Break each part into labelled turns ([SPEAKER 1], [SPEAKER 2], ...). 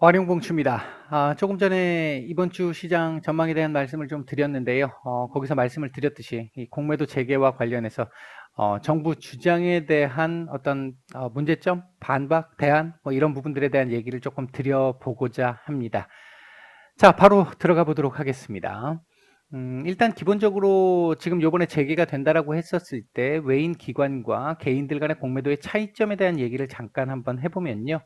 [SPEAKER 1] 완용봉추입니다. 조금 전에 이번 주 시장 전망에 대한 말씀을 좀 드렸는데요. 거기서 말씀을 드렸듯이 이 공매도 재개와 관련해서 정부 주장에 대한 어떤 문제점, 반박, 대안 뭐 이런 부분들에 대한 얘기를 조금 드려보고자 합니다. 자, 바로 들어가 보도록 하겠습니다. 일단 기본적으로 지금 요번에 재개가 된다라고 했었을 때 외인 기관과 개인들 간의 공매도의 차이점에 대한 얘기를 잠깐 한번 해보면요.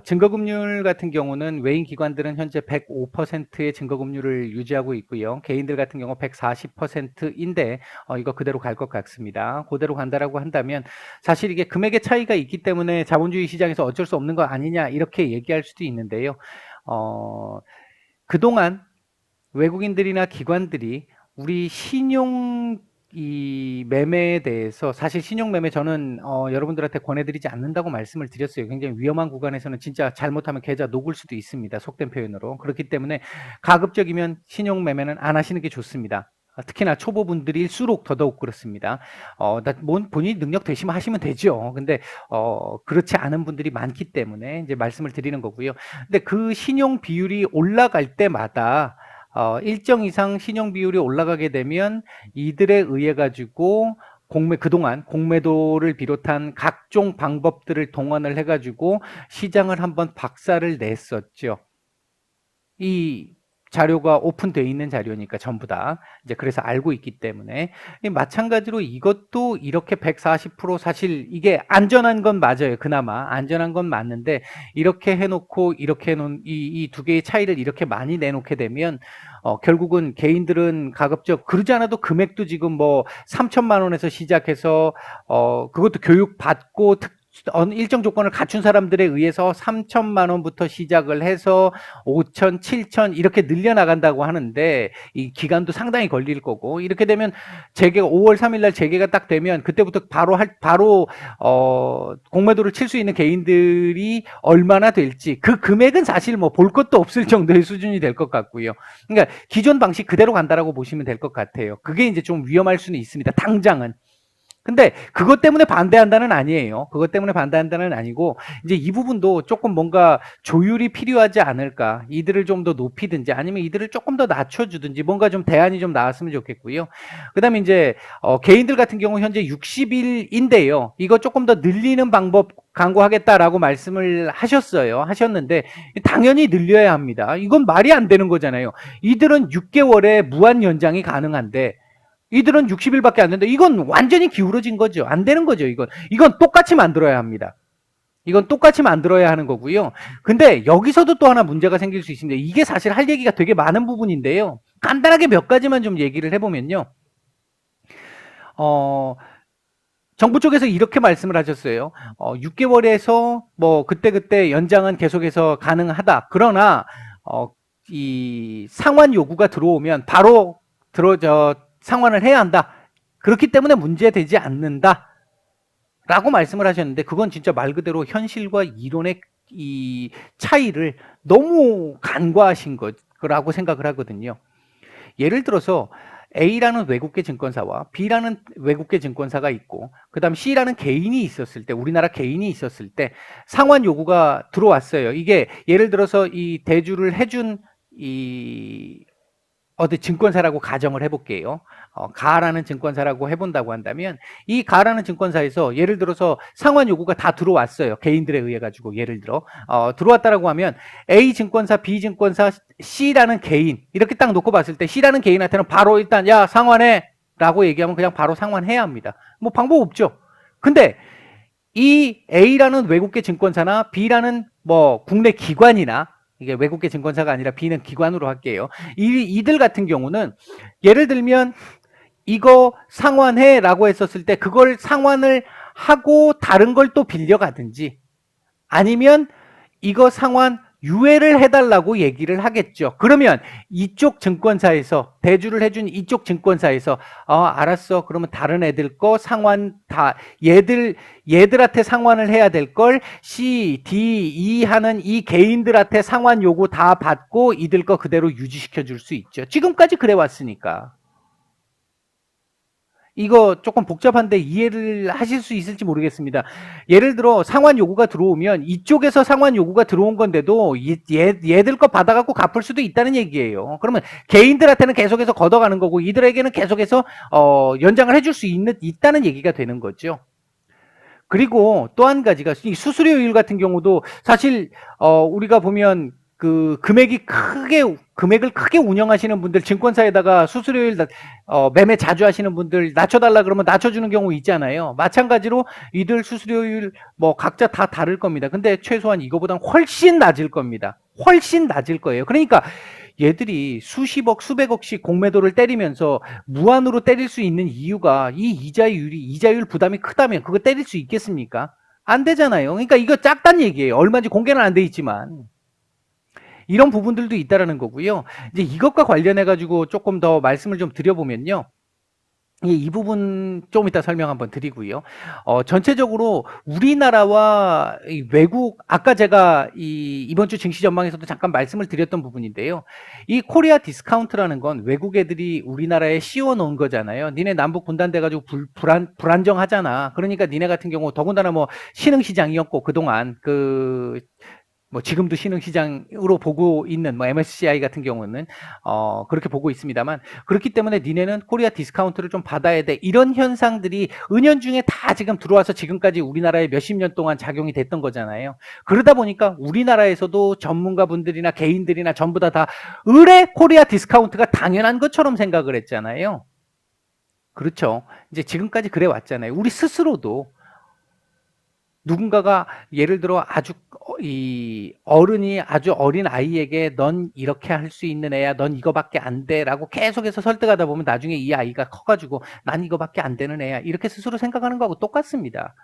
[SPEAKER 1] 증거금률 같은 경우는 외인 기관들은 현재 105%의 증거금률을 유지하고 있고요. 개인들 같은 경우 140%인데 이거 그대로 갈 것 같습니다. 그대로 간다라고 한다면 사실 이게 금액의 차이가 있기 때문에 자본주의 시장에서 어쩔 수 없는 거 아니냐 이렇게 얘기할 수도 있는데요. 그동안 외국인들이나 기관들이 우리 신용 이 매매에 대해서 사실 신용 매매 저는 여러분들한테 권해드리지 않는다고 말씀을 드렸어요. 굉장히 위험한 구간에서는 진짜 잘못하면 계좌 녹을 수도 있습니다. 속된 표현으로. 그렇기 때문에 가급적이면 신용 매매는 안 하시는 게 좋습니다. 특히나 초보분들일수록 더더욱 그렇습니다. 본인이 능력 되시면 하시면 되죠. 근데 그렇지 않은 분들이 많기 때문에 이제 말씀을 드리는 거고요. 근데 그 신용 비율이 올라갈 때마다 일정 이상 신용 비율이 올라가게 되면 이들에 의해 가지고 그동안 공매도를 비롯한 각종 방법들을 동원을 해가지고 시장을 한번 박살을 냈었죠. 이 자료가 오픈되어 있는 자료니까 전부 다 이제 그래서 알고 있기 때문에 마찬가지로 이것도 이렇게 140% 사실 이게 안전한 건 맞아요. 그나마 안전한 건 맞는데 이렇게 해놓고 이렇게 해놓은 이 두 개의 차이를 이렇게 많이 내놓게 되면 결국은 개인들은 가급적 그러지 않아도 금액도 지금 뭐 3천만 원에서 시작해서 그것도 교육 받고 일정 조건을 갖춘 사람들에 의해서 3천만 원부터 시작을 해서 5천, 7천 이렇게 늘려나간다고 하는데 이 기간도 상당히 걸릴 거고 이렇게 되면 재개가 5월 3일 날 재개가 딱 되면 그때부터 바로 공매도를 칠 수 있는 개인들이 얼마나 될지 그 금액은 사실 뭐 볼 것도 없을 정도의 수준이 될 것 같고요. 그러니까 기존 방식 그대로 간다라고 보시면 될 것 같아요. 그게 이제 좀 위험할 수는 있습니다. 당장은. 근데 그것 때문에 반대한다는 아니에요. 그것 때문에 반대한다는 아니고 이제 이 부분도 조금 뭔가 조율이 필요하지 않을까. 이들을 좀 더 높이든지 아니면 이들을 조금 더 낮춰주든지 뭔가 좀 대안이 좀 나왔으면 좋겠고요. 그다음에 이제 개인들 같은 경우 현재 60일인데요. 이거 조금 더 늘리는 방법 강구하겠다라고 말씀을 하셨는데 당연히 늘려야 합니다. 이건 말이 안 되는 거잖아요. 이들은 6개월에 무한 연장이 가능한데 이들은 60일밖에 안 된다. 이건 완전히 기울어진 거죠. 안 되는 거죠. 이건 똑같이 만들어야 합니다. 이건 똑같이 만들어야 하는 거고요. 근데 여기서도 또 하나 문제가 생길 수 있습니다. 이게 사실 할 얘기가 되게 많은 부분인데요. 간단하게 몇 가지만 좀 얘기를 해보면요. 정부 쪽에서 이렇게 말씀을 하셨어요. 6개월에서 뭐 그때 연장은 계속해서 가능하다. 그러나 이 상환 요구가 들어오면 바로 상환을 해야 한다. 그렇기 때문에 문제되지 않는다. 라고 말씀을 하셨는데 그건 진짜 말 그대로 현실과 이론의 이 차이를 너무 간과하신 거라고 생각을 하거든요. 예를 들어서 A라는 외국계 증권사와 B라는 외국계 증권사가 있고 그다음 C라는 개인이 있었을 때 우리나라 개인이 있었을 때 상환 요구가 들어왔어요. 이게 예를 들어서 이 대주를 해준 이 어디 증권사라고 가정을 해볼게요. 가라는 증권사라고 해본다고 한다면 이 가라는 증권사에서 예를 들어서 상환 요구가 다 들어왔어요. 개인들에 의해 가지고 예를 들어 들어왔다라고 하면 A 증권사, B 증권사, C라는 개인 이렇게 딱 놓고 봤을 때 C라는 개인한테는 바로 일단 야 상환해 라고 얘기하면 그냥 바로 상환해야 합니다. 뭐 방법 없죠. 근데 이 A라는 외국계 증권사나 B라는 뭐 국내 기관이나 이게 외국계 증권사가 아니라 B는 기관으로 할게요. 이들 같은 경우는 예를 들면 이거 상환해 라고 했었을 때 그걸 상환을 하고 다른 걸 또 빌려가든지 아니면 이거 상환 유예를 해달라고 얘기를 하겠죠. 그러면 이쪽 증권사에서 대주를 해준 이쪽 증권사에서 알았어. 그러면 다른 애들 거 상환 다 얘들한테 상환을 해야 될 걸 C, D, E 하는 이 개인들한테 상환 요구 다 받고 이들 거 그대로 유지시켜 줄 수 있죠. 지금까지 그래 왔으니까. 이거 조금 복잡한데 이해를 하실 수 있을지 모르겠습니다. 예를 들어 상환 요구가 들어오면 이쪽에서 상환 요구가 들어온 건데도 얘들 거 받아갖고 갚을 수도 있다는 얘기예요. 그러면 개인들한테는 계속해서 걷어가는 거고 이들에게는 계속해서 연장을 해줄 수 있다는 얘기가 되는 거죠. 그리고 또 한 가지가 이 수수료율 같은 경우도 사실 우리가 보면 그 금액을 크게 운영하시는 분들 증권사에다가 수수료율 매매 자주 하시는 분들 낮춰달라 그러면 낮춰주는 경우 있잖아요. 마찬가지로 이들 수수료율 뭐 각자 다 다를 겁니다. 근데 최소한 이거보단 훨씬 낮을 겁니다. 훨씬 낮을 거예요. 그러니까 얘들이 수십억, 수백억씩 공매도를 때리면서 무한으로 때릴 수 있는 이유가 이 이자율 부담이 크다면 그거 때릴 수 있겠습니까? 안 되잖아요. 그러니까 이거 작단 얘기예요. 얼마인지 공개는 안 돼 있지만. 이런 부분들도 있다라는 거고요. 이제 이것과 관련해 가지고 조금 더 말씀을 좀 드려보면요. 이 부분 좀 이따 설명 한번 드리고요. 전체적으로 우리나라와 외국, 아까 제가 이번 주 증시 전망에서도 잠깐 말씀을 드렸던 부분인데요. 이 코리아 디스카운트라는 건 외국 애들이 우리나라에 씌워 놓은 거잖아요. 니네 남북 분단돼가지고 불안정하잖아. 그러니까 니네 같은 경우 더군다나 뭐 신흥시장이었고 그동안 뭐 지금도 신흥시장으로 보고 있는 뭐 MSCI 같은 경우는 그렇게 보고 있습니다만 그렇기 때문에 니네는 코리아 디스카운트를 좀 받아야 돼. 이런 현상들이 은연중에 다 지금 들어와서 지금까지 우리나라에 몇십 년 동안 작용이 됐던 거잖아요. 그러다 보니까 우리나라에서도 전문가분들이나 개인들이나 전부 다 의뢰 코리아 디스카운트가 당연한 것처럼 생각을 했잖아요. 그렇죠. 이제 지금까지 그래 왔잖아요. 우리 스스로도 누군가가 예를 들어 아주 이 어른이 아주 어린 아이에게 넌 이렇게 할 수 있는 애야, 넌 이거밖에 안 돼라고 계속해서 설득하다 보면 나중에 이 아이가 커가지고 난 이거밖에 안 되는 애야 이렇게 스스로 생각하는 거하고 똑같습니다.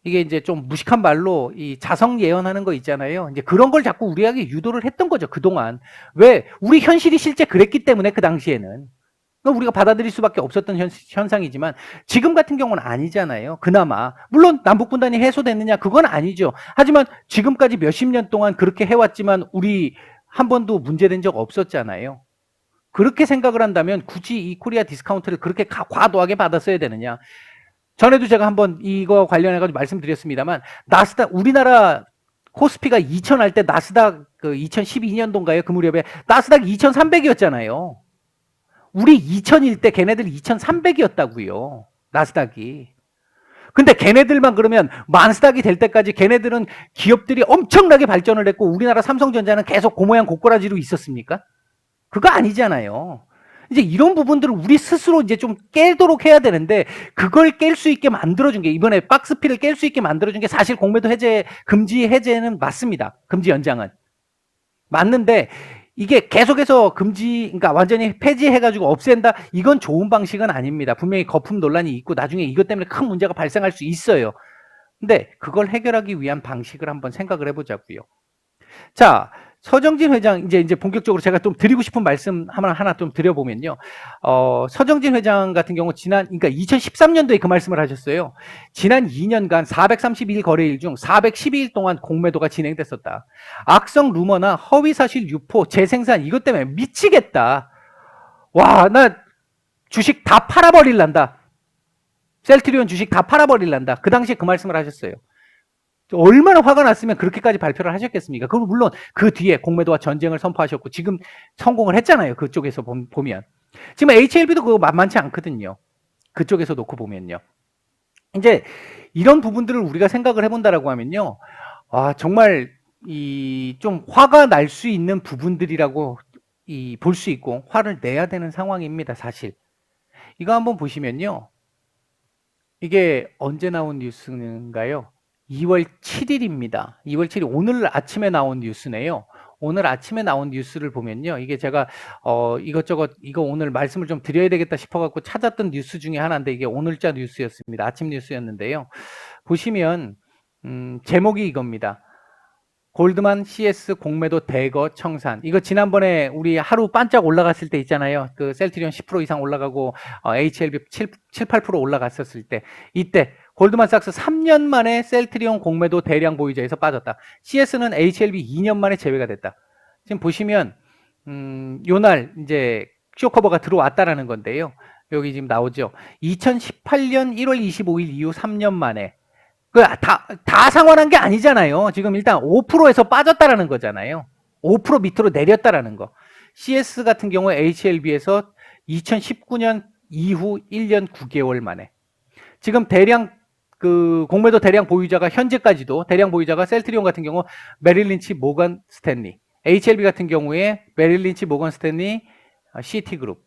[SPEAKER 1] 이게 이제 좀 무식한 말로 이 자성 예언하는 거 있잖아요. 이제 그런 걸 자꾸 우리에게 유도를 했던 거죠 그동안. 왜? 우리 현실이 실제 그랬기 때문에 그 당시에는. 우리가 받아들일 수밖에 없었던 현상이지만 지금 같은 경우는 아니잖아요. 그나마 물론 남북분단이 해소됐느냐 그건 아니죠. 하지만 지금까지 몇십 년 동안 그렇게 해왔지만 우리 한 번도 문제된 적 없었잖아요. 그렇게 생각을 한다면 굳이 이 코리아 디스카운트를 그렇게 과도하게 받았어야 되느냐. 전에도 제가 한번 이거 관련해가지고 말씀드렸습니다만 나스닥 우리나라 코스피가 2000 할 때 나스닥 그 2012년도인가요? 그 무렵에 나스닥 2300이었잖아요. 우리 2000일 때 걔네들 2300이었다고요. 나스닥이. 근데 걔네들만 그러면 만스닥이 될 때까지 걔네들은 기업들이 엄청나게 발전을 했고 우리나라 삼성전자는 계속 고모양 고꼬라지로 있었습니까? 그거 아니잖아요. 이제 이런 부분들을 우리 스스로 이제 좀 깨도록 해야 되는데 그걸 깰 수 있게 만들어준 게 이번에 박스피를 깰 수 있게 만들어준 게 사실 공매도 금지 해제는 맞습니다. 금지 연장은. 맞는데 이게 계속해서 그러니까 완전히 폐지해가지고 없앤다? 이건 좋은 방식은 아닙니다. 분명히 거품 논란이 있고 나중에 이것 때문에 큰 문제가 발생할 수 있어요. 근데 그걸 해결하기 위한 방식을 한번 생각을 해보자고요. 자, 서정진 회장 이제 본격적으로 제가 좀 드리고 싶은 말씀 하나 좀 드려보면요. 서정진 회장 같은 경우 그러니까 2013년도에 그 말씀을 하셨어요. 지난 2년간 431 거래일 중 412일 동안 공매도가 진행됐었다. 악성 루머나 허위사실 유포, 재생산 이것 때문에 미치겠다. 와, 나 주식 다 팔아버릴란다. 셀트리온 주식 다 팔아버릴란다. 그 당시에 그 말씀을 하셨어요. 얼마나 화가 났으면 그렇게까지 발표를 하셨겠습니까? 그리고 물론 그 뒤에 공매도와 전쟁을 선포하셨고 지금 성공을 했잖아요. 그쪽에서 보면. 지금 HLB도 그거 만만치 않거든요. 그쪽에서 놓고 보면요. 이제 이런 부분들을 우리가 생각을 해본다라고 하면요. 정말 좀 화가 날 수 있는 부분들이라고 볼 수 있고 화를 내야 되는 상황입니다. 사실. 이거 한번 보시면요. 이게 언제 나온 뉴스인가요? 2월 7일입니다. 2월 7일 오늘 아침에 나온 뉴스네요. 오늘 아침에 나온 뉴스를 보면요. 이게 제가 이것저것 이거 오늘 말씀을 좀 드려야 되겠다 싶어 갖고 찾았던 뉴스 중에 하나인데 이게 오늘자 뉴스였습니다. 아침 뉴스였는데요. 보시면 제목이 이겁니다. 골드만 CS 공매도 대거 청산. 이거 지난번에 우리 하루 반짝 올라갔을 때 있잖아요. 그 셀트리온 10% 이상 올라가고 HLB 7, 8% 올라갔었을 때 이때 골드만삭스 3년 만에 셀트리온 공매도 대량 보유자에서 빠졌다. CS는 HLB 2년 만에 제외가 됐다. 지금 보시면 요날 이제 쇼커버가 들어왔다라는 건데요. 여기 지금 나오죠. 2018년 1월 25일 이후 3년 만에 다 상환한 게 아니잖아요. 지금 일단 5%에서 빠졌다라는 거잖아요. 5% 밑으로 내렸다라는 거. CS 같은 경우에 HLB에서 2019년 이후 1년 9개월 만에. 지금 대량 공매도 대량 보유자가 현재까지도 대량 보유자가 셀트리온 같은 경우 메릴 린치, 모건 스탠리. HLB 같은 경우에 메릴 린치, 모건 스탠리, 시티그룹.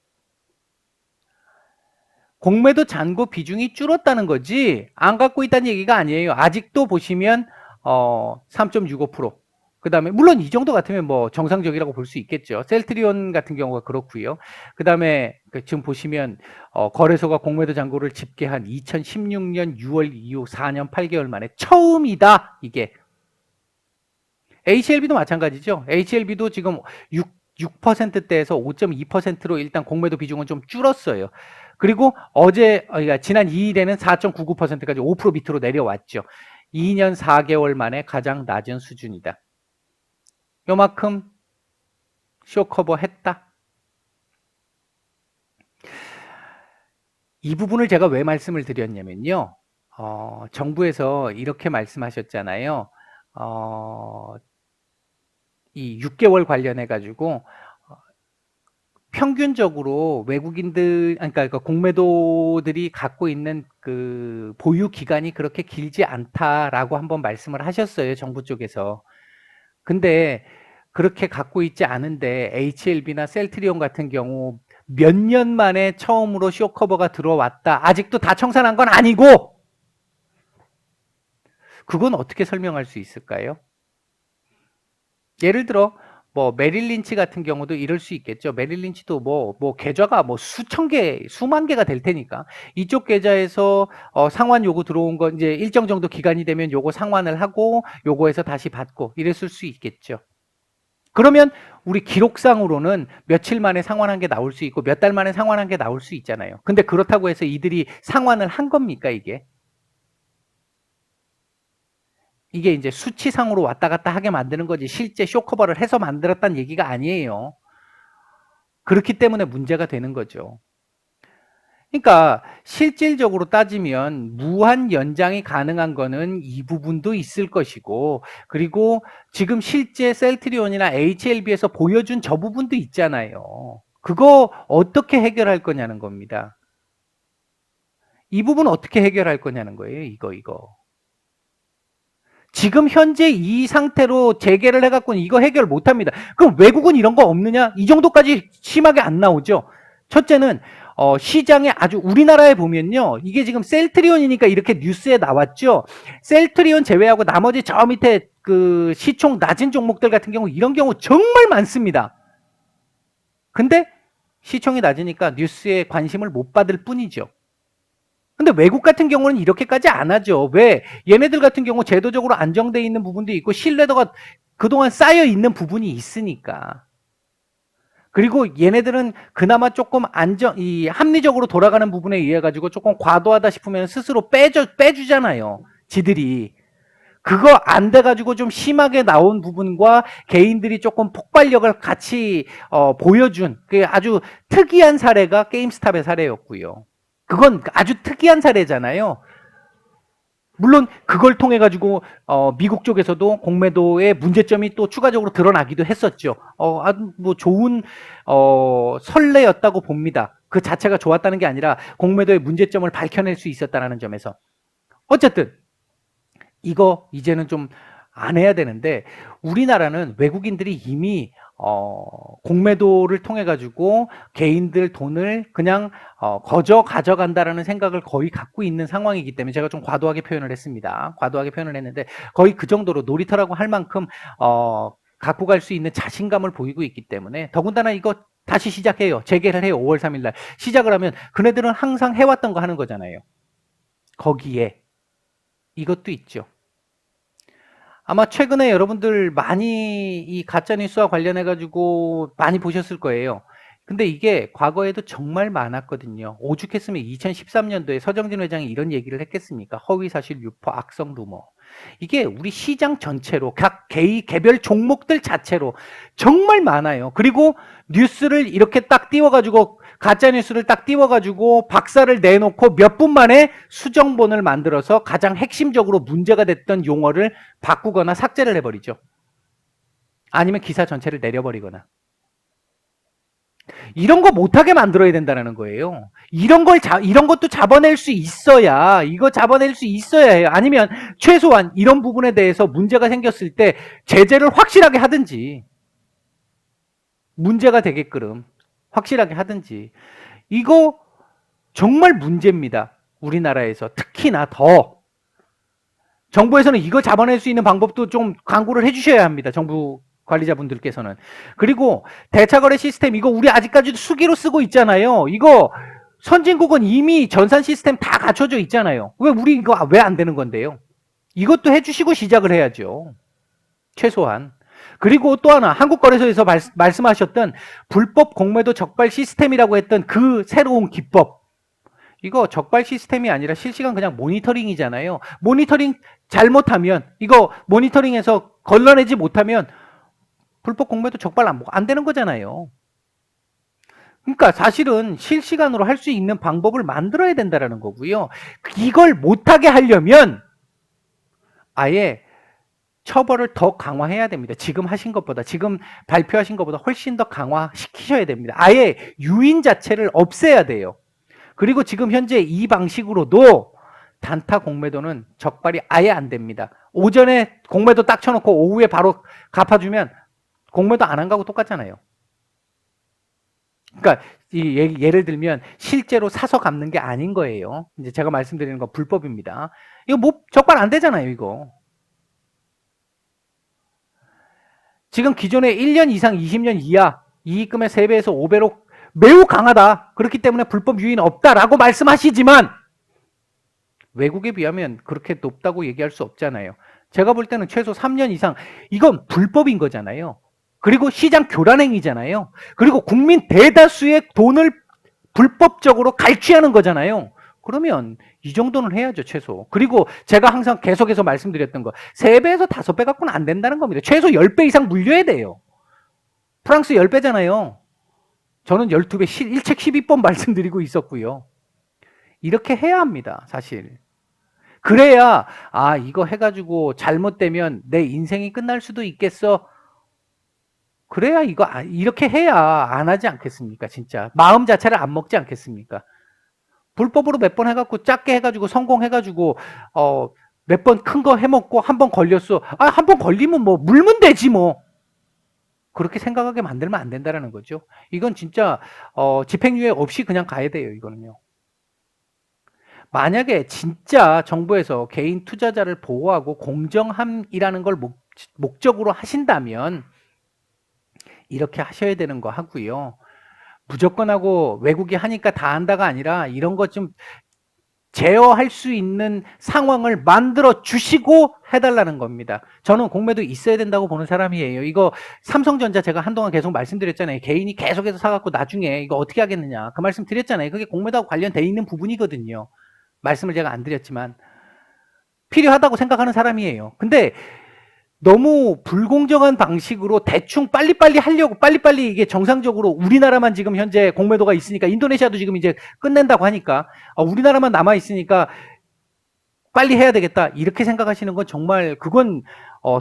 [SPEAKER 1] 공매도 잔고 비중이 줄었다는 거지 안 갖고 있다는 얘기가 아니에요. 아직도 보시면 3.65%. 그 다음에 물론 이 정도 같으면 뭐 정상적이라고 볼 수 있겠죠. 셀트리온 같은 경우가 그렇고요. 그 다음에 지금 보시면 거래소가 공매도 잔고를 집계한 2016년 6월 이후 4년 8개월 만에 처음이다. 이게 HLB도 마찬가지죠. HLB도 지금 6%대에서 5.2%로 일단 공매도 비중은 좀 줄었어요. 그리고 그러니까 지난 2일에는 4.99%까지 5% 밑으로 내려왔죠. 2년 4개월 만에 가장 낮은 수준이다. 요만큼 쇼커버 했다. 이 부분을 제가 왜 말씀을 드렸냐면요. 정부에서 이렇게 말씀하셨잖아요. 이 6개월 관련해 가지고 평균적으로 외국인들, 그러니까 공매도들이 갖고 있는 그 보유 기간이 그렇게 길지 않다라고 한번 말씀을 하셨어요. 정부 쪽에서. 근데 그렇게 갖고 있지 않은데 HLB나 셀트리온 같은 경우 몇 년 만에 처음으로 쇼커버가 들어왔다. 아직도 다 청산한 건 아니고 그건 어떻게 설명할 수 있을까요? 예를 들어 뭐 메릴 린치 같은 경우도 이럴 수 있겠죠. 메릴 린치도 뭐 계좌가 뭐 수천 개, 수만 개가 될 테니까 이쪽 계좌에서 상환 요구 들어온 건 이제 일정 정도 기간이 되면 요거 상환을 하고 요거에서 다시 받고 이랬을 수 있겠죠. 그러면 우리 기록상으로는 며칠 만에 상환한 게 나올 수 있고 몇 달 만에 상환한 게 나올 수 있잖아요. 근데 그렇다고 해서 이들이 상환을 한 겁니까, 이게? 이게 이제 수치상으로 왔다 갔다 하게 만드는 거지 실제 쇼커버를 해서 만들었다는 얘기가 아니에요. 그렇기 때문에 문제가 되는 거죠. 그러니까 실질적으로 따지면 무한 연장이 가능한 거는 이 부분도 있을 것이고 그리고 지금 실제 셀트리온이나 HLB에서 보여준 저 부분도 있잖아요. 그거 어떻게 해결할 거냐는 겁니다. 이 부분 어떻게 해결할 거냐는 거예요. 이거. 지금 현재 이 상태로 재개를 해갖고는 이거 해결 못합니다. 그럼 외국은 이런 거 없느냐? 이 정도까지 심하게 안 나오죠. 첫째는 시장에 아주 우리나라에 보면요. 이게 지금 셀트리온이니까 이렇게 뉴스에 나왔죠. 셀트리온 제외하고 나머지 저 밑에 그 시총 낮은 종목들 같은 경우 이런 경우 정말 많습니다. 근데 시총이 낮으니까 뉴스에 관심을 못 받을 뿐이죠. 근데 외국 같은 경우는 이렇게까지 안 하죠. 왜? 얘네들 같은 경우 제도적으로 안정되어 있는 부분도 있고 신뢰도가 그동안 쌓여 있는 부분이 있으니까. 그리고 얘네들은 그나마 조금 합리적으로 돌아가는 부분에 의해 가지고 조금 과도하다 싶으면 스스로 빼주잖아요. 지들이. 그거 안 돼가지고 좀 심하게 나온 부분과 개인들이 조금 폭발력을 같이 보여준 그 아주 특이한 사례가 게임스탑의 사례였고요. 그건 아주 특이한 사례잖아요. 물론 그걸 통해 가지고 미국 쪽에서도 공매도의 문제점이 또 추가적으로 드러나기도 했었죠. 아주 뭐 좋은 선례였다고 봅니다. 그 자체가 좋았다는 게 아니라 공매도의 문제점을 밝혀낼 수 있었다는 점에서 어쨌든 이거 이제는 좀 안 해야 되는데 우리나라는 외국인들이 이미 공매도를 통해 가지고 개인들 돈을 그냥 거저 가져간다라는 생각을 거의 갖고 있는 상황이기 때문에 제가 좀 과도하게 표현을 했습니다. 과도하게 표현을 했는데 거의 그 정도로 놀이터라고 할 만큼 갖고 갈 수 있는 자신감을 보이고 있기 때문에 더군다나 이거 다시 시작해요. 재개를 해요. 5월 3일 날. 시작을 하면 그네들은 항상 해왔던 거 하는 거잖아요. 거기에 이것도 있죠. 아마 최근에 여러분들 많이 이 가짜뉴스와 관련해가지고 많이 보셨을 거예요. 근데 이게 과거에도 정말 많았거든요. 오죽했으면 2013년도에 서정진 회장이 이런 얘기를 했겠습니까? 허위사실 유포, 악성 루머. 이게 우리 시장 전체로 각 개별 종목들 자체로 정말 많아요. 그리고 뉴스를 이렇게 딱 띄워가지고 가짜뉴스를 딱 띄워가지고 박사를 내놓고 몇 분 만에 수정본을 만들어서 가장 핵심적으로 문제가 됐던 용어를 바꾸거나 삭제를 해버리죠. 아니면 기사 전체를 내려버리거나. 이런 거 못하게 만들어야 된다는 거예요. 이런 것도 잡아낼 수 있어야, 이거 잡아낼 수 있어야 해요. 아니면 최소한 이런 부분에 대해서 문제가 생겼을 때 제재를 확실하게 하든지, 문제가 되게끔 확실하게 하든지. 이거 정말 문제입니다. 우리나라에서. 특히나 더. 정부에서는 이거 잡아낼 수 있는 방법도 좀 광고를 해주셔야 합니다. 정부 관리자분들께서는. 그리고 대차거래 시스템 이거 우리 아직까지도 수기로 쓰고 있잖아요. 이거 선진국은 이미 전산 시스템 다 갖춰져 있잖아요. 왜 우리 이거 왜 안 되는 건데요? 이것도 해주시고 시작을 해야죠. 최소한. 그리고 또 하나 한국거래소에서 말씀하셨던 불법 공매도 적발 시스템이라고 했던 그 새로운 기법. 이거 적발 시스템이 아니라 실시간 그냥 모니터링이잖아요. 모니터링 잘못하면 이거 모니터링에서 걸러내지 못하면 불법 공매도 적발 안 되는 거잖아요. 그러니까 사실은 실시간으로 할 수 있는 방법을 만들어야 된다는 거고요. 이걸 못하게 하려면 아예 처벌을 더 강화해야 됩니다. 지금 하신 것보다, 지금 발표하신 것보다 훨씬 더 강화시키셔야 됩니다. 아예 유인 자체를 없애야 돼요. 그리고 지금 현재 이 방식으로도 단타 공매도는 적발이 아예 안 됩니다. 오전에 공매도 딱 쳐놓고 오후에 바로 갚아주면 공매도 안 한 거하고 똑같잖아요. 그러니까 예를 들면 실제로 사서 갚는 게 아닌 거예요. 이제 제가 말씀드리는 건 불법입니다. 이거 뭐 적발 안 되잖아요, 이거. 지금 기존에 1년 이상 20년 이하 이익금의 3배에서 5배로 매우 강하다. 그렇기 때문에 불법 유인 없다라고 말씀하시지만 외국에 비하면 그렇게 높다고 얘기할 수 없잖아요. 제가 볼 때는 최소 3년 이상 이건 불법인 거잖아요. 그리고 시장 교란행위잖아요. 그리고 국민 대다수의 돈을 불법적으로 갈취하는 거잖아요. 그러면 이 정도는 해야죠, 최소. 그리고 제가 항상 계속해서 말씀드렸던 거 3배에서 5배 갖고는 안 된다는 겁니다. 최소 10배 이상 물려야 돼요. 프랑스 10배잖아요. 저는 12배, 1책 12번 말씀드리고 있었고요. 이렇게 해야 합니다, 사실. 그래야 이거 해가지고 잘못되면 내 인생이 끝날 수도 있겠어. 그래야 이거 이렇게 해야 안 하지 않겠습니까? 진짜 마음 자체를 안 먹지 않겠습니까? 불법으로 몇 번 해갖고 작게 해가지고 성공해가지고 몇 번 큰 거 해먹고 한 번 걸렸어. 한 번 걸리면 뭐 물면 되지 뭐. 그렇게 생각하게 만들면 안 된다는 거죠. 이건 진짜 집행유예 없이 그냥 가야 돼요. 이거는요. 만약에 진짜 정부에서 개인 투자자를 보호하고 공정함이라는 걸 목적으로 하신다면 이렇게 하셔야 되는 거 하고요. 무조건 하고 외국이 하니까 다 한다가 아니라 이런 것 좀 제어할 수 있는 상황을 만들어 주시고 해달라는 겁니다. 저는 공매도 있어야 된다고 보는 사람이에요. 이거 삼성전자 제가 한동안 계속 말씀드렸잖아요. 개인이 계속해서 사갖고 나중에 이거 어떻게 하겠느냐. 그 말씀 드렸잖아요. 그게 공매도하고 관련돼 있는 부분이거든요. 말씀을 제가 안 드렸지만 필요하다고 생각하는 사람이에요. 근데 너무 불공정한 방식으로 대충 빨리빨리 하려고 빨리빨리 이게 정상적으로 우리나라만 지금 현재 공매도가 있으니까 인도네시아도 지금 이제 끝낸다고 하니까 우리나라만 남아 있으니까 빨리 해야 되겠다 이렇게 생각하시는 건 정말 그건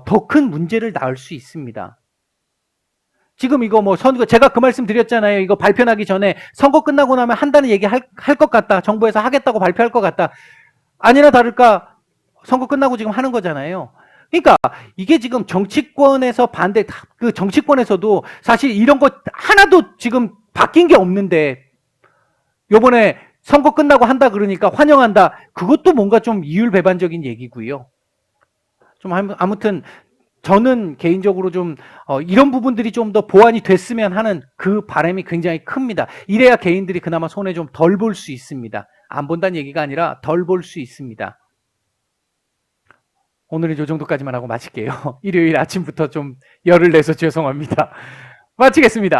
[SPEAKER 1] 더 큰 문제를 낳을 수 있습니다. 지금 이거 뭐 선거 제가 그 말씀 드렸잖아요. 이거 발표 나기 전에 선거 끝나고 나면 한다는 얘기 할 것 같다. 정부에서 하겠다고 발표할 것 같다. 아니나 다를까 선거 끝나고 지금 하는 거잖아요. 그러니까 이게 지금 정치권에서 그 정치권에서도 사실 이런 거 하나도 지금 바뀐 게 없는데 요번에 선거 끝나고 한다 그러니까 환영한다. 그것도 뭔가 좀 이율배반적인 얘기고요. 좀 아무튼 저는 개인적으로 좀 이런 부분들이 좀 더 보완이 됐으면 하는 그 바람이 굉장히 큽니다. 이래야 개인들이 그나마 손해 좀 덜 볼 수 있습니다. 안 본다는 얘기가 아니라 덜 볼 수 있습니다. 오늘은 이 정도까지만 하고 마칠게요. 일요일 아침부터 좀 열을 내서 죄송합니다. 마치겠습니다.